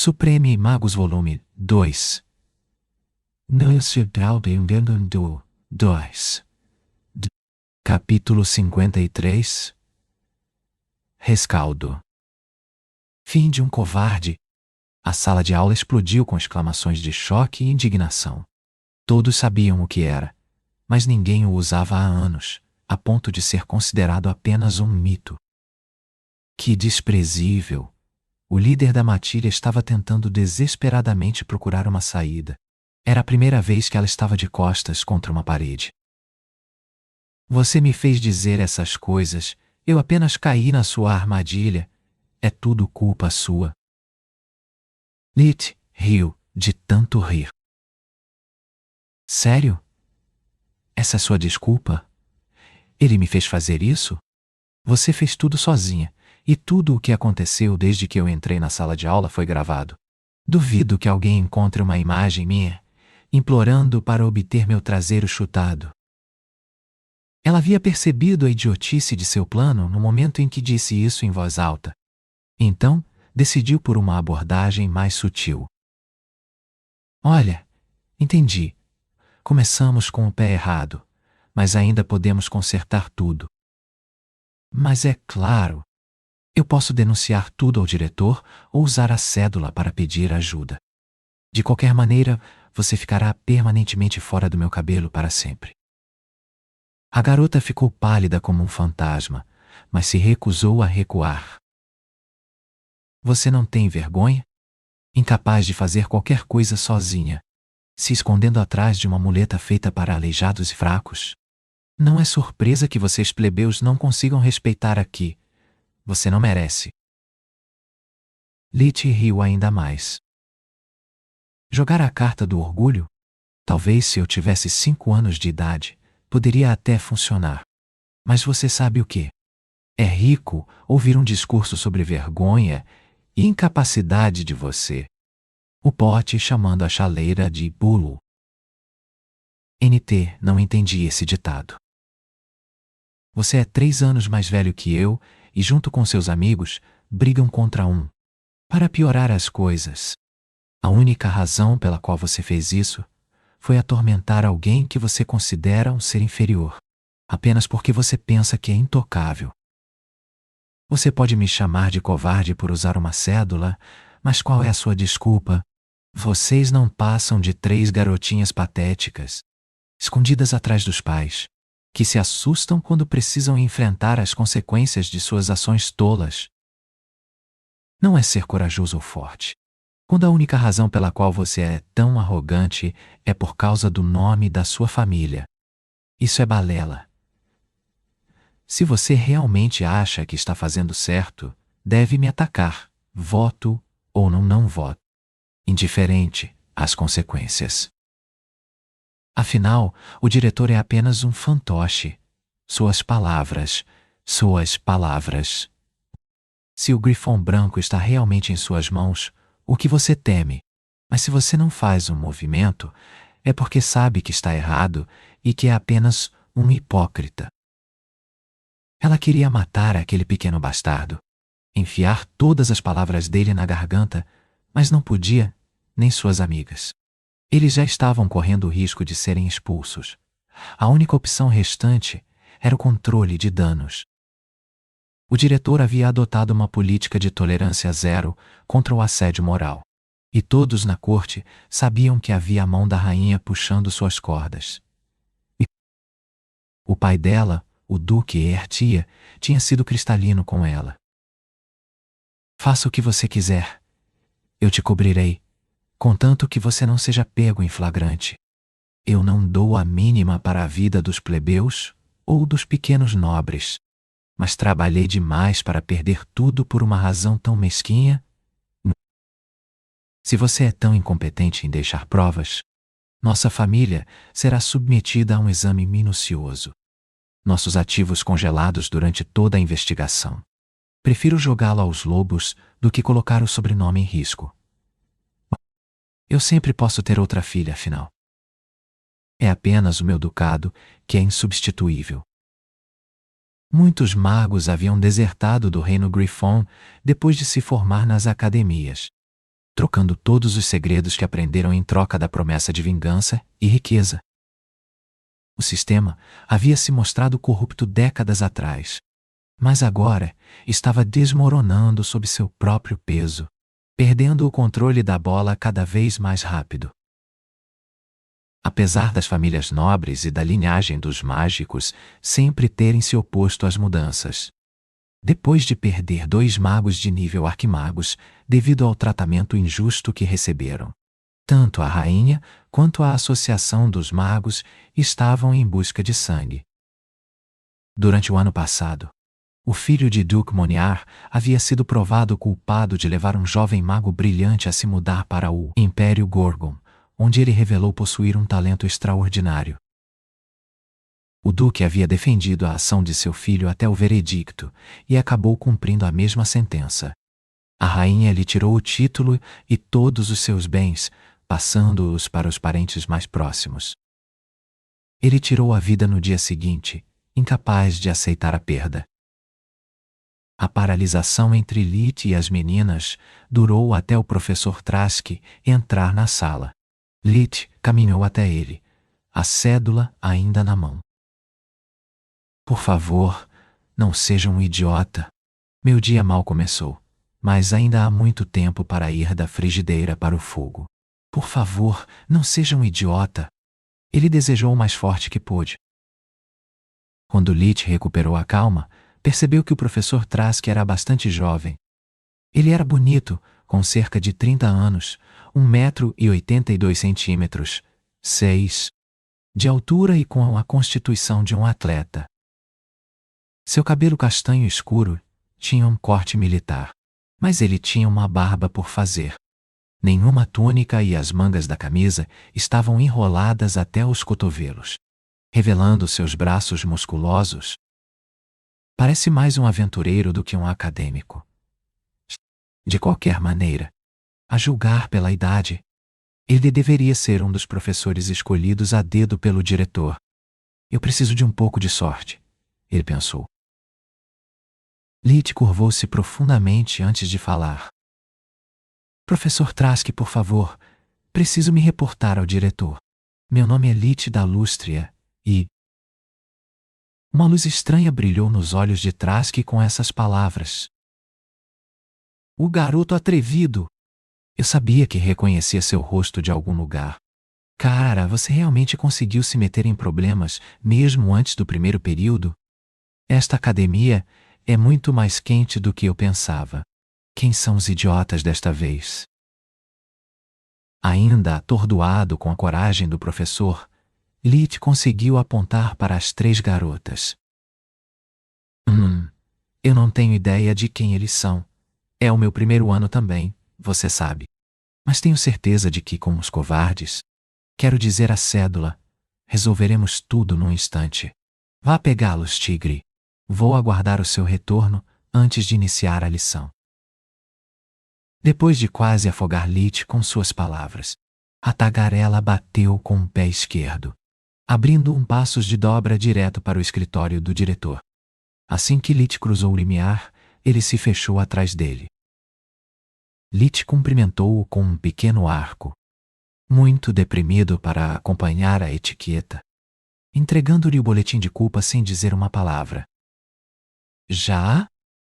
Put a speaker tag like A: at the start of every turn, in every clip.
A: Supreme Magos Volume 2. Capítulo 53. Rescaldo. Fim de um covarde. A sala de aula explodiu com exclamações de choque e indignação. Todos sabiam o que era, mas ninguém o usava há anos, a ponto de ser considerado apenas um mito. Que desprezível! O líder da matilha estava tentando desesperadamente procurar uma saída. Era a primeira vez que ela estava de costas contra uma parede. Você me fez dizer essas coisas, eu apenas caí na sua armadilha. É tudo culpa sua. Lit riu de tanto rir. Sério? Essa é sua desculpa? Ele me fez fazer isso? Você fez tudo sozinha, e tudo o que aconteceu desde que eu entrei na sala de aula foi gravado. Duvido que alguém encontre uma imagem minha, implorando para obter meu traseiro chutado. Ela havia percebido a idiotice de seu plano no momento em que disse isso em voz alta. Então, decidiu por uma abordagem mais sutil. Olha, entendi. Começamos com o pé errado, mas ainda podemos consertar tudo. Mas é claro, eu posso denunciar tudo ao diretor ou usar a cédula para pedir ajuda. De qualquer maneira, você ficará permanentemente fora do meu cabelo para sempre. A garota ficou pálida como um fantasma, mas se recusou a recuar. Você não tem vergonha? Incapaz de fazer qualquer coisa sozinha, se escondendo atrás de uma muleta feita para aleijados e fracos? Não é surpresa que vocês plebeus não consigam respeitar aqui. Você não merece. Lit riu ainda mais. Jogar a carta do orgulho? Talvez se eu tivesse 5 anos de idade, poderia até funcionar. Mas você sabe o que? É rico ouvir um discurso sobre vergonha e incapacidade de você. O pote chamando a chaleira de bulo. NT não entendi esse ditado. Você é 3 anos mais velho que eu e, junto com seus amigos, brigam contra um. Para piorar as coisas, a única razão pela qual você fez isso foi atormentar alguém que você considera um ser inferior, apenas porque você pensa que é intocável. Você pode me chamar de covarde por usar uma cédula, mas qual é a sua desculpa? Vocês não passam de 3 garotinhas patéticas, escondidas atrás dos pais, que se assustam quando precisam enfrentar as consequências de suas ações tolas. Não é ser corajoso ou forte, quando a única razão pela qual você é tão arrogante é por causa do nome da sua família. Isso é balela. Se você realmente acha que está fazendo certo, deve me atacar, voto ou não voto. Indiferente às consequências. Afinal, o diretor é apenas um fantoche. Suas palavras. Se o grifão branco está realmente em suas mãos, o que você teme? Mas se você não faz um movimento, é porque sabe que está errado e que é apenas um hipócrita. Ela queria matar aquele pequeno bastardo, enfiar todas as palavras dele na garganta, mas não podia, nem suas amigas. Eles já estavam correndo o risco de serem expulsos. A única opção restante era o controle de danos. O diretor havia adotado uma política de tolerância zero contra o assédio moral. E todos na corte sabiam que havia a mão da rainha puxando suas cordas. E o pai dela, o Duque Ertia, tinha sido cristalino com ela. Faça o que você quiser. Eu te cobrirei, contanto que você não seja pego em flagrante. Eu não dou a mínima para a vida dos plebeus ou dos pequenos nobres, mas trabalhei demais para perder tudo por uma razão tão mesquinha. Se você é tão incompetente em deixar provas, nossa família será submetida a um exame minucioso. Nossos ativos congelados durante toda a investigação. Prefiro jogá-lo aos lobos do que colocar o sobrenome em risco. Eu sempre posso ter outra filha, afinal. É apenas o meu ducado, que é insubstituível. Muitos magos haviam desertado do reino Griffon depois de se formar nas academias. trocando todos os segredos que aprenderam em troca da promessa de vingança e riqueza. O sistema havia se mostrado corrupto décadas atrás, mas agora estava desmoronando sob seu próprio peso, perdendo o controle da bola cada vez mais rápido. Apesar das famílias nobres e da linhagem dos mágicos sempre terem se oposto às mudanças, depois de perder 2 magos de nível arquimagos devido ao tratamento injusto que receberam, tanto a rainha quanto a associação dos magos estavam em busca de sangue. Durante o ano passado, o filho de Duke Moniar havia sido provado culpado de levar um jovem mago brilhante a se mudar para o Império Gorgon, onde ele revelou possuir um talento extraordinário. O Duque havia defendido a ação de seu filho até o veredicto e acabou cumprindo a mesma sentença. A rainha lhe tirou o título e todos os seus bens, passando-os para os parentes mais próximos. Ele tirou a vida no dia seguinte, incapaz de aceitar a perda. A paralisação entre Lit e as meninas durou até o professor Trask entrar na sala. Lit caminhou até ele, a cédula ainda na mão. Por favor, não seja um idiota. Meu dia mal começou, mas ainda há muito tempo para ir da frigideira para o fogo. Por favor, não seja um idiota. Ele desejou o mais forte que pôde. Quando Lit recuperou a calma, percebeu que o professor Trask era bastante jovem. Ele era bonito, com cerca de 30 anos, 1,82 m, 6 de altura e com a constituição de um atleta. Seu cabelo castanho escuro tinha um corte militar, mas ele tinha uma barba por fazer. Nenhuma túnica e as mangas da camisa estavam enroladas até os cotovelos, revelando seus braços musculosos. Parece mais um aventureiro do que um acadêmico. De qualquer maneira, a julgar pela idade, ele deveria ser um dos professores escolhidos a dedo pelo diretor. Eu preciso de um pouco de sorte, ele pensou. Lit curvou-se profundamente antes de falar. Professor Trask, por favor, preciso me reportar ao diretor. Meu nome é Lit da Lústria e... Uma luz estranha brilhou nos olhos de Trask com essas palavras. O garoto atrevido! Eu sabia que reconhecia seu rosto de algum lugar. Cara, você realmente conseguiu se meter em problemas mesmo antes do primeiro período? Esta academia é muito mais quente do que eu pensava. Quem são os idiotas desta vez? Ainda atordoado com a coragem do professor, Lit conseguiu apontar para as 3 garotas. Eu não tenho ideia de quem eles são. É o meu primeiro ano também, você sabe. Mas tenho certeza de que, com os covardes, quero dizer a cédula, resolveremos tudo num instante. Vá pegá-los, tigre. Vou aguardar o seu retorno antes de iniciar a lição. Depois de quase afogar Lit com suas palavras, a tagarela bateu com o pé esquerdo, abrindo um passos de dobra direto para o escritório do diretor. Assim que Lit cruzou o limiar, ele se fechou atrás dele. Lit cumprimentou-o com um pequeno arco, muito deprimido para acompanhar a etiqueta, entregando-lhe o boletim de culpa sem dizer uma palavra. Já?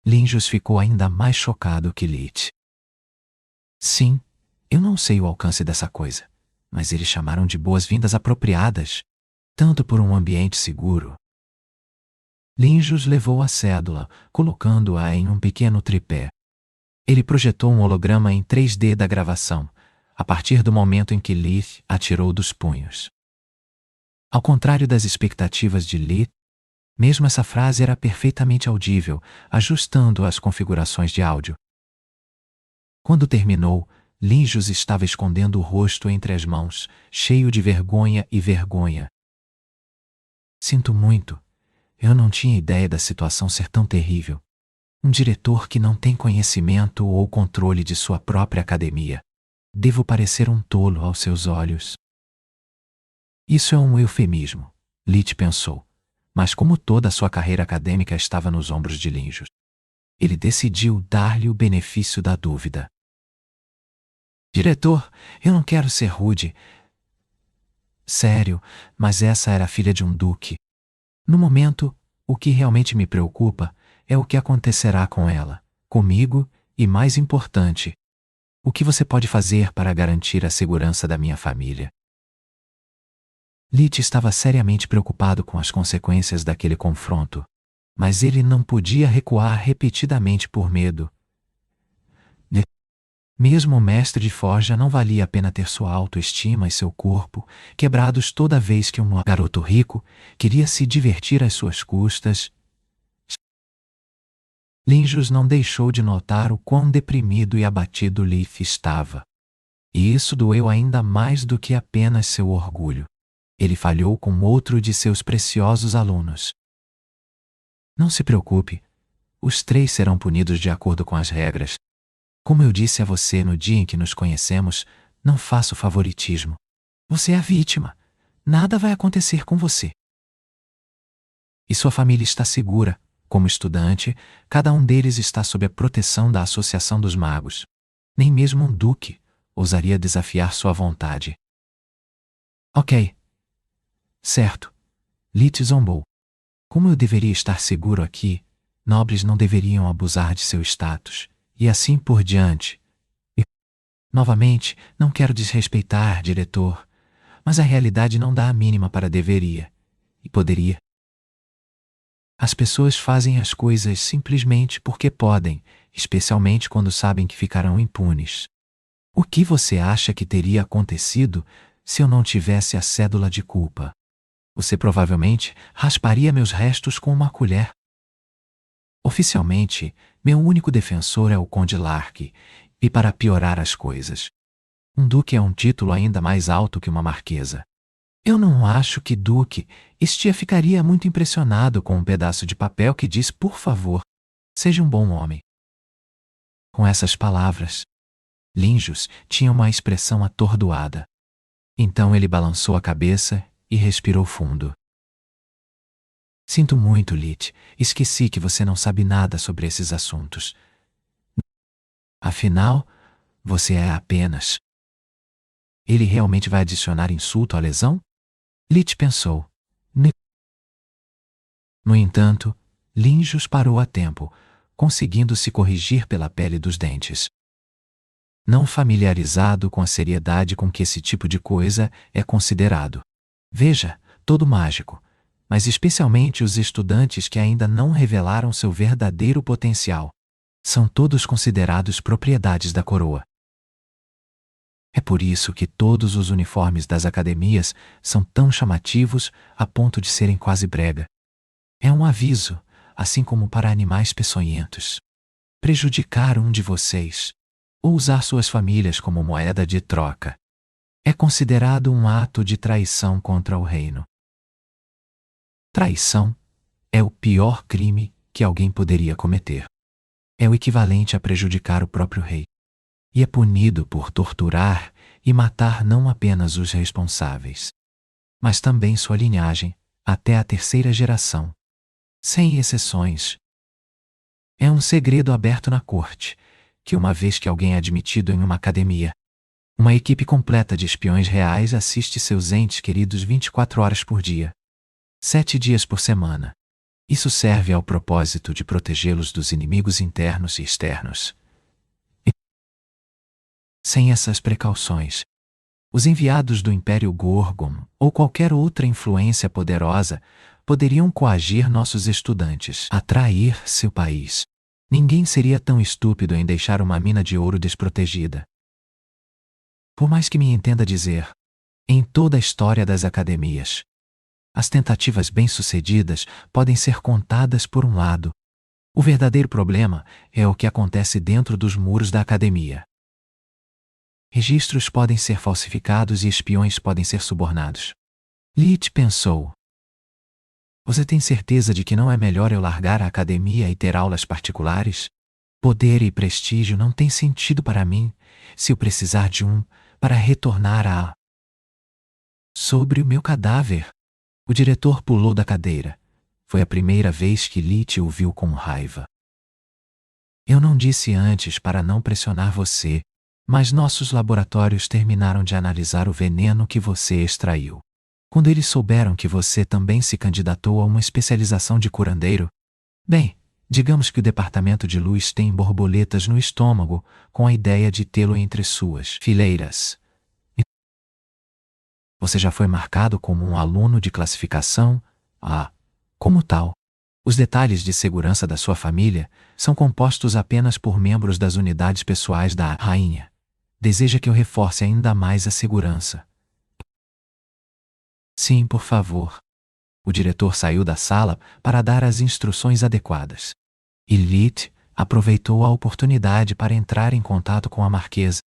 A: Linjus ficou ainda mais chocado que Lit. Sim, eu não sei o alcance dessa coisa, mas eles chamaram de boas-vindas apropriadas, tanto por um ambiente seguro. Linjus levou a cédula, colocando-a em um pequeno tripé. Ele projetou um holograma em 3D da gravação, a partir do momento em que Lit atirou dos punhos. Ao contrário das expectativas de Lit, mesmo essa frase era perfeitamente audível, ajustando as configurações de áudio. Quando terminou, Linjus estava escondendo o rosto entre as mãos, cheio de vergonha e vergonha. Sinto muito. Eu não tinha ideia da situação ser tão terrível. Um diretor que não tem conhecimento ou controle de sua própria academia. Devo parecer um tolo aos seus olhos. Isso é um eufemismo, Lit pensou, mas como toda a sua carreira acadêmica estava nos ombros de Linjus, ele decidiu dar-lhe o benefício da dúvida. Diretor, eu não quero ser rude. Sério, mas essa era a filha de um duque. No momento, o que realmente me preocupa é o que acontecerá com ela, comigo e, mais importante, o que você pode fazer para garantir a segurança da minha família. Lit estava seriamente preocupado com as consequências daquele confronto, mas ele não podia recuar repetidamente por medo. Mesmo o mestre de forja não valia a pena ter sua autoestima e seu corpo quebrados toda vez que um garoto rico queria se divertir às suas custas. Linjus não deixou de notar o quão deprimido e abatido Leaf estava. E isso doeu ainda mais do que apenas seu orgulho. Ele falhou com outro de seus preciosos alunos. Não se preocupe, os 3 serão punidos de acordo com as regras. Como eu disse a você no dia em que nos conhecemos, não faço favoritismo. Você é a vítima. Nada vai acontecer com você. E sua família está segura. Como estudante, cada um deles está sob a proteção da Associação dos Magos. Nem mesmo um duque ousaria desafiar sua vontade. Ok. Certo. Lit zombou. Como eu deveria estar seguro aqui, nobres não deveriam abusar de seu status. E assim por diante. E, novamente, não quero desrespeitar, diretor, mas a realidade não dá a mínima para deveria. E poderia. As pessoas fazem as coisas simplesmente porque podem, especialmente quando sabem que ficarão impunes. O que você acha que teria acontecido se eu não tivesse a cédula de culpa? Você provavelmente rasparia meus restos com uma colher. Oficialmente, meu único defensor é o Conde Lark, e para piorar as coisas, um duque é um título ainda mais alto que uma marquesa. Eu não acho que duque ficaria muito impressionado com um pedaço de papel que diz, por favor, seja um bom homem. Com essas palavras, Linjus tinha uma expressão atordoada. Então ele balançou a cabeça e respirou fundo. Sinto muito, Lit. Esqueci que você não sabe nada sobre esses assuntos. Afinal, você é apenas... Ele realmente vai adicionar insulto à lesão? Lit pensou. No entanto, Linjus parou a tempo, conseguindo se corrigir pela pele dos dentes. Não familiarizado com a seriedade com que esse tipo de coisa é considerado. Veja, todo mágico, mas especialmente os estudantes que ainda não revelaram seu verdadeiro potencial, são todos considerados propriedades da coroa. É por isso que todos os uniformes das academias são tão chamativos a ponto de serem quase brega. É um aviso, assim como para animais peçonhentos. Prejudicar um de vocês, ou usar suas famílias como moeda de troca, é considerado um ato de traição contra o reino. Traição é o pior crime que alguém poderia cometer. É o equivalente a prejudicar o próprio rei. E é punido por torturar e matar não apenas os responsáveis, mas também sua linhagem, até a 3ª geração. Sem exceções. É um segredo aberto na corte, que uma vez que alguém é admitido em uma academia, uma equipe completa de espiões reais assiste seus entes queridos 24 horas por dia, 7 dias por semana. Isso serve ao propósito de protegê-los dos inimigos internos e externos. E, sem essas precauções, os enviados do Império Gorgon ou qualquer outra influência poderosa poderiam coagir nossos estudantes a trair seu país. Ninguém seria tão estúpido em deixar uma mina de ouro desprotegida. Por mais que me entenda dizer, em toda a história das academias, as tentativas bem-sucedidas podem ser contadas por um lado. O verdadeiro problema é o que acontece dentro dos muros da academia. Registros podem ser falsificados e espiões podem ser subornados. Lit pensou. Você tem certeza de que não é melhor eu largar a academia e ter aulas particulares? Poder e prestígio não têm sentido para mim, se eu precisar de um, para retornar a... Sobre o meu cadáver. O diretor pulou da cadeira. Foi a primeira vez que Lit o viu com raiva. Eu não disse antes para não pressionar você, Mas nossos laboratórios terminaram de analisar o veneno que você extraiu. Quando eles souberam que você também se candidatou a uma especialização de curandeiro, bem, digamos que o departamento de luz tem borboletas no estômago com a ideia de tê-lo entre suas fileiras. Você já foi marcado como um aluno de classificação A. Como tal, os detalhes de segurança da sua família são compostos apenas por membros das unidades pessoais da rainha. Deseja que eu reforce ainda mais a segurança? Sim, por favor. O diretor saiu da sala para dar as instruções adequadas. E Lilith aproveitou a oportunidade para entrar em contato com a marquesa,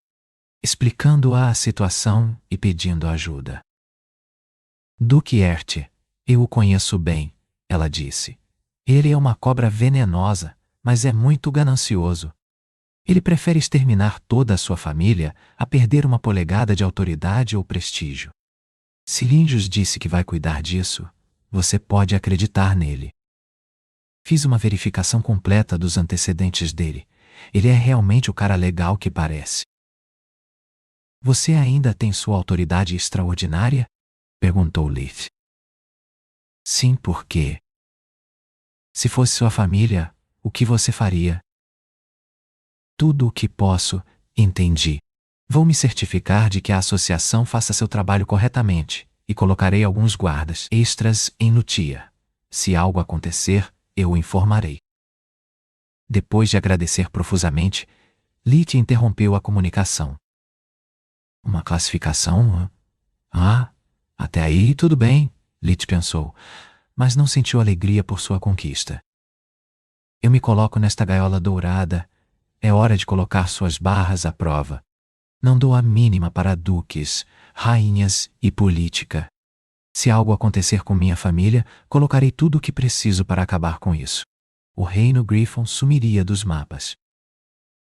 A: explicando-a a situação e pedindo ajuda. Duque Ert, eu o conheço bem, ela disse. Ele é uma cobra venenosa, mas é muito ganancioso. Ele prefere exterminar toda a sua família a perder uma polegada de autoridade ou prestígio. Se Linjus disse que vai cuidar disso, você pode acreditar nele. Fiz uma verificação completa dos antecedentes dele. Ele é realmente o cara legal que parece. Você ainda tem sua autoridade extraordinária? Perguntou Lilith. Sim, por quê? Se fosse sua família, o que você faria? Tudo o que posso, entendi. Vou me certificar de que a associação faça seu trabalho corretamente, e colocarei alguns guardas extras em Lutia. Se algo acontecer, eu o informarei. Depois de agradecer profusamente, Lilith interrompeu a comunicação. Uma classificação? Até aí tudo bem, Lilith pensou, mas não sentiu alegria por sua conquista. Eu me coloco nesta gaiola dourada. É hora de colocar suas barras à prova. Não dou a mínima para duques, rainhas e política. Se algo acontecer com minha família, colocarei tudo o que preciso para acabar com isso. O reino Griffon sumiria dos mapas.